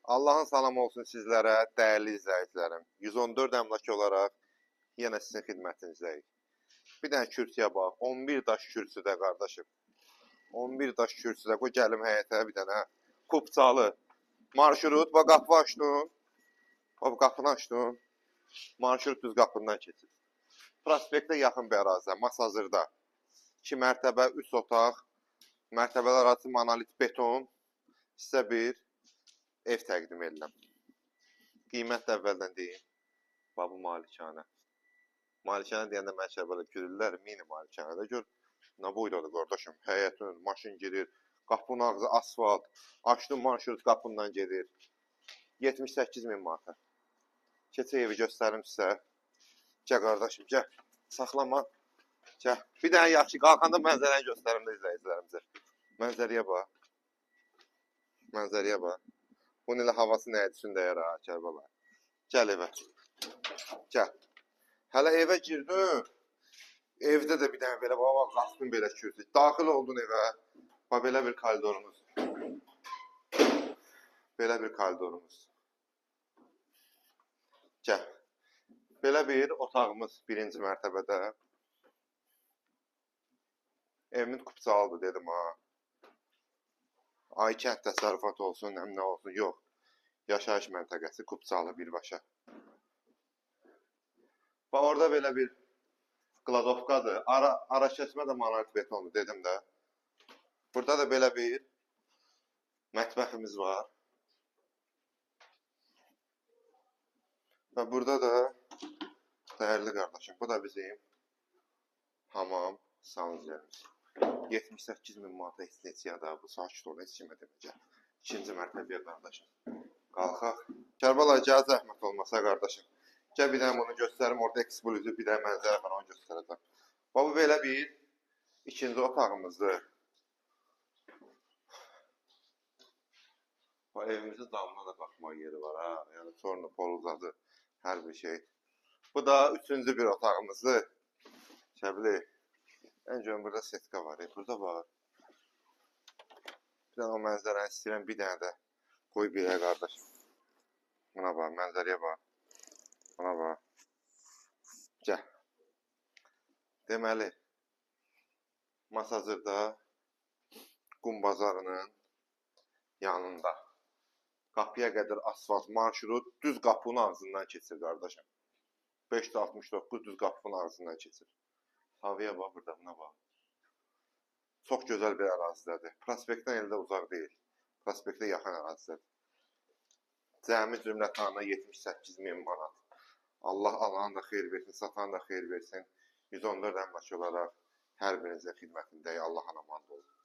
Allahın salamı olsun sizlərə, dəyərli izləyicilərim. 114 əmlak olaraq yenə sizin xidmətinizdəyik. Bir dənə kürsüyə bax, 11 daş kürsüdə qardaşım. 11 daş kürsüdə, qoy gəlim həyətə bir dənə kupçalı marşrut. Bax, qapı açdın, bax, qapını açdın, marşrut düz qapından keçir. Prospektə yaxın bir ərazidə, Masazırda 2 mərtəbə, 3 otaq, mərtəbələr arası monolit beton, sizə bir ev təqdim edirəm. Qiymət də əvvəldən deyim. Bax, bu malikanə. Malikanə deyəndə mənşə belə gülürlər, mini malikanədə gör. Nə boydadır qardaşım, həyətin, maşın girir, qapının ağzı asfalt, açdın marşrut qapından gedir. 78.000 manata. Keçək evi göstərim sizə. Gəl qardaşım, gəl. Saxlama. Gəl. Bir dənə yaxşı qalxanda mənzərəni göstərim də izləyicilərimizə. Mənzərəyə bax. Mənzərəyə bax. Bunun ilə havası nə etsin dəyər ha, Kərbəla. Gəl evə. Gəl. Hələ evə girdin. Evdə də bir dənə belə baba qalxdın belə kürsü. Daxil oldun evə. Bax belə bir koridorumuz. Belə bir koridorumuz. Gəl. Belə bir otağımız birinci mərtəbədə. Evimiz kupçalıdır dedim ha. Ay kənd təsərrüfat olsun, həm nə olsun, yox. Yaşayış məntəqəsi kupçalı birbaşa. Bax, orada belə bir qladovkadır. Ara keçmə də monolit betondur, dedim də. Burada da belə bir mətbəximiz var. Və burada da, dəyərli qardaşım, bu da bizim hamam sanuzlərimiz. 78.000 manata istəyəcəkdə bu sakit olun, heç kimə deməyəcək. İkinci mərtəbəyə qardaşım. Qalxaq. Kərbəla, gəl zəhmət olmasa qardaşım. Gəl bir dənə bunu göstərim, orada eksklüziv bir dənə mənzərə var, onu göstərəcəm. Bu belə bir ikinci otağımızdır. Evimizin damına da baxma yeri var ha. Yəni sonra poluzadı, hər bir şey. Bu da üçüncü bir otağımızdır. Kəbli. Öncə burada setka var, burada var. Bir dənə o mənzərəni istəyirəm, bir dənə də qoy bir qardaşım. Buna bax, mənzərəyə bax. Buna bax. Gəl. Deməli, Masazırda qum bazarının yanında. Qapıya qədər asfalt marşrut düz qapının ağzından keçir qardaşım. 569 düz qapının ağzından keçir. Havaya bax, burada buna bax. Çox gözəl bir ərazidədir. Prospektdən eldə uzaq deyil. Prospektə yaxın ərazidədir. Cəmi cümlətanına 78.000 manat. Allah alanı da xeyir versin, satanı da xeyir versin. 114 əmlak olaraq hər birinizin xidmətindəyik. Allah anaman olsun.